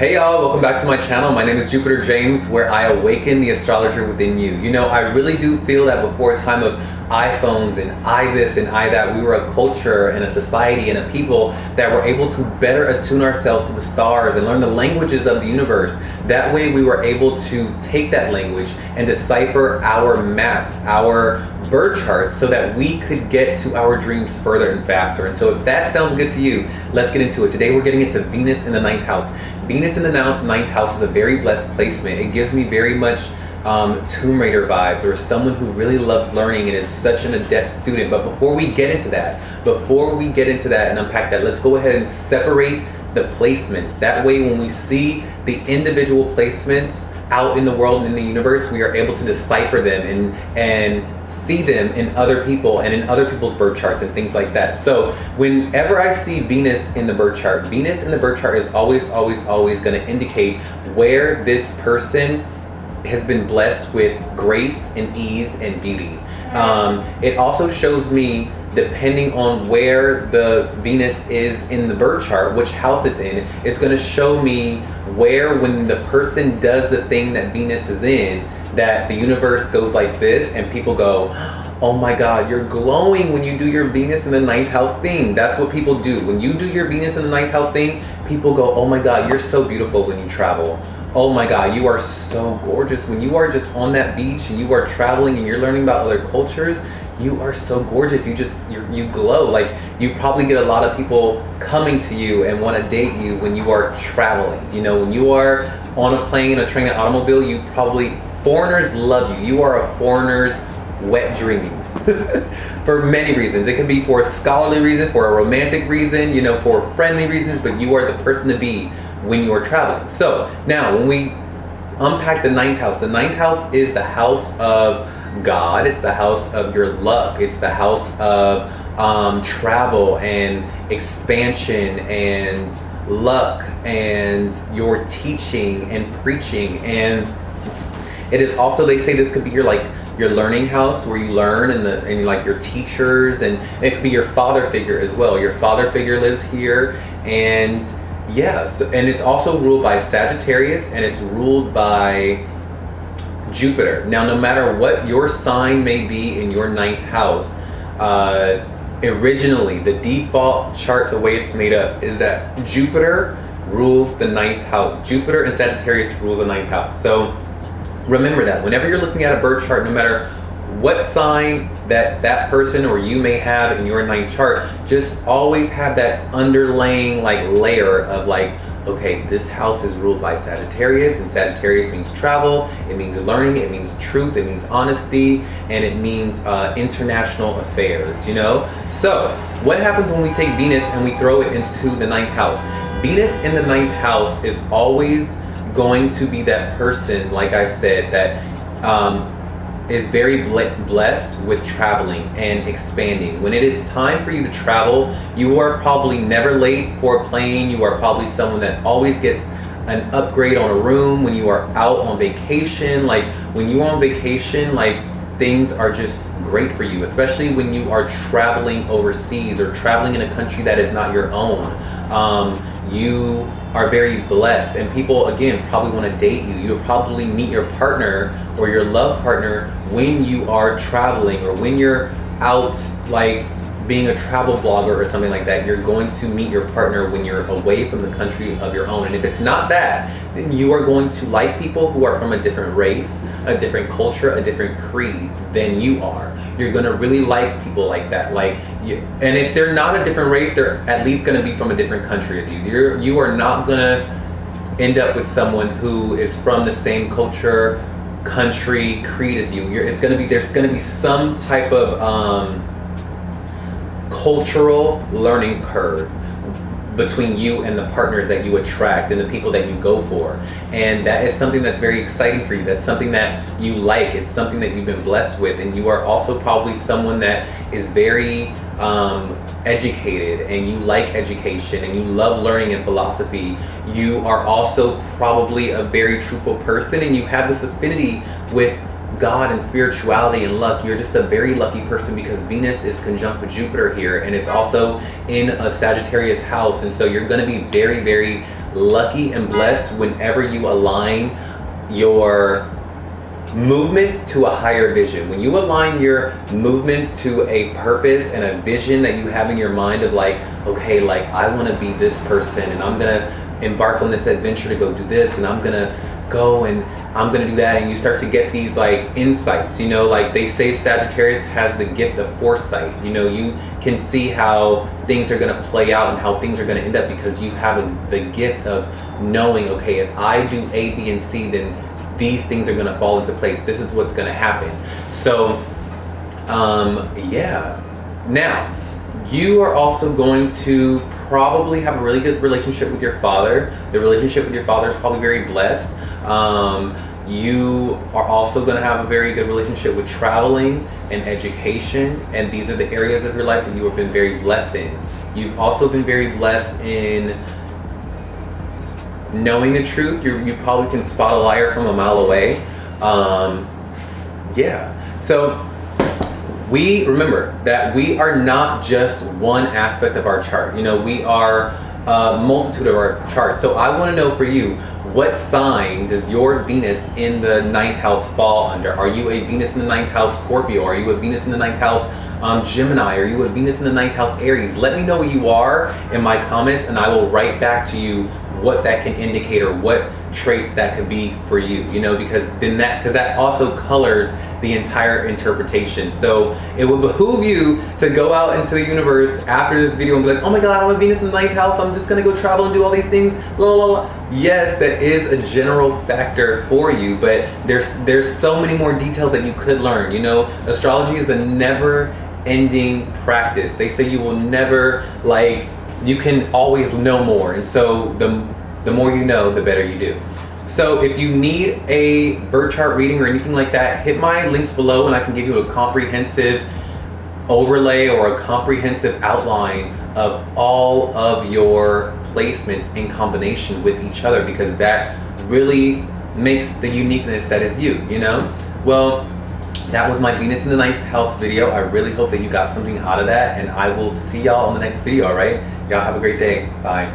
Hey y'all, welcome back to my channel. My name is Jupiter James, where I awaken the astrologer within you. You know, I really do feel that before a time of iPhones and I this and I that, we were a culture and a society and a people that were able to better attune ourselves to the stars and learn the languages of the universe. That way we were able to take that language and decipher our maps, our birth charts, so that we could get to our dreams further and faster. And so if that sounds good to you, let's get into it. Today we're getting into Venus in the 9th house. Venus in the 9th house is a very blessed placement. It gives me very much Tomb Raider vibes, or someone who really loves learning and is such an adept student. But before we get into that and unpack that, let's go ahead and separate the placements. That way when we see the individual placements out in the world and in the universe, we are able to decipher them and see them in other people and in other people's birth charts and things like that. So whenever I see Venus in the birth chart, Venus in the birth chart is always going to indicate where this person has been blessed with grace and ease and beauty. It also shows me, depending on where the Venus is in the birth chart, which house it's in, it's going to show me where, when the person does the thing that Venus is in, that the universe goes like this and people go, oh my God, you're glowing when you do your Venus in the 9th house thing. That's what people do. When you do your Venus in the 9th house thing, people go, oh my God, you're so beautiful when you travel. Oh my God, you are so gorgeous. When you are just on that beach and you are traveling and you're learning about other cultures, you are so gorgeous. You glow. Like, you probably get a lot of people coming to you and want to date you when you are traveling. You know, when you are on a plane, a train, an automobile, you probably, foreigners love you. You are a foreigner's wet dream. For many reasons. It could be for a scholarly reason, for a romantic reason, you know, for friendly reasons, but you are the person to be when you are traveling. So now when we unpack the 9th house is the house of God. It's the house of your luck. It's the house of travel and expansion and luck and your teaching and preaching. And it is also, they say this could be your learning house, where you learn, and like your teachers, and it could be your father figure as well. Your father figure lives here. And yeah, and it's also ruled by Sagittarius, and it's ruled by Jupiter. Now, no matter what your sign may be in your 9th house, originally the default chart, the way it's made up, is that Jupiter rules the 9th house. Jupiter and Sagittarius rules the 9th house. So remember that whenever you're looking at a birth chart, no matter what sign that person or you may have in your 9th chart, just always have that underlying layer of okay, this house is ruled by Sagittarius, and Sagittarius means travel, it means learning, it means truth, it means honesty, and it means international affairs, you know? So what happens when we take Venus and we throw it into the 9th house? Venus in the 9th house is always going to be that person, like I said, that is very blessed with traveling and expanding. When it is time for you to travel, you are probably never late for a plane. You are probably someone that always gets an upgrade on a room when you are out on vacation. Like, when you're on vacation, things are just great for you, especially when you are traveling overseas or traveling in a country that is not your own. You are very blessed, and people, again, probably want to date you. You'll probably meet your partner or your love partner when you are traveling, or when you're out being a travel blogger or something like that. You're going to meet your partner when you're away from the country of your own. And if it's not that, then you are going to like people who are from a different race, a different culture, a different creed than you are. You're going to really like people like that. And if they're not a different race, they're at least going to be from a different country as you. You are not going to end up with someone who is from the same culture, country, creed as you. There's going to be some type of cultural learning curve between you and the partners that you attract and the people that you go for. And that is something that's very exciting for you. That's something that you like. It's something that you've been blessed with. And you are also probably someone that is very educated, and you like education, and you love learning and philosophy. You are also probably a very truthful person, and you have this affinity with God and spirituality and luck. You're just a very lucky person because Venus is conjunct with Jupiter here, and it's also in a Sagittarius house, and so you're going to be very, very lucky and blessed whenever you align your movements to a higher vision. When you align your movements to a purpose and a vision that you have in your mind of like, okay, like I want to be this person and I'm gonna embark on this adventure to go do this, and I'm gonna go and I'm gonna do that, and you start to get these like insights, you know, like they say Sagittarius has the gift of foresight. You know, you can see how things are gonna play out and how things are gonna end up because you have the gift of knowing, okay, if I do A, B, and C, then these things are gonna fall into place. This is what's gonna happen. So, yeah. Now, you are also going to probably have a really good relationship with your father. The relationship with your father is probably very blessed. You are also going to have a very good relationship with traveling and education, and these are the areas of your life that you have been very blessed in. You've also been very blessed in knowing the truth. You probably can spot a liar from a mile away. Yeah. So we remember that we are not just one aspect of our chart. You know, we are a multitude of our charts. So I want to know for you, what sign does your Venus in the 9th house fall under? Are you a Venus in the 9th house Scorpio? Are you a Venus in the 9th house Gemini? Are you a Venus in the 9th house Aries? Let me know what you are in my comments, and I will write back to you what that can indicate or what traits that could be for you, you know, because that also colors the entire interpretation. So it would behoove you to go out into the universe after this video and be like, oh my god, I'm a Venus in the 9th house, I'm just gonna go travel and do all these things, blah, blah, blah. Yes, that is a general factor for you, but there's so many more details that you could learn. You know, astrology is a never ending practice. They say you will never, like, you can always know more, and so the more you know, the better you do. So if you need a birth chart reading or anything like that, hit my links below and I can give you a comprehensive overlay or a comprehensive outline of all of your placements in combination with each other, because that really makes the uniqueness that is you, you know? Well, that was my Venus in the 9th house video. I really hope that you got something out of that, and I will see y'all on the next video, all right? Y'all have a great day. Bye.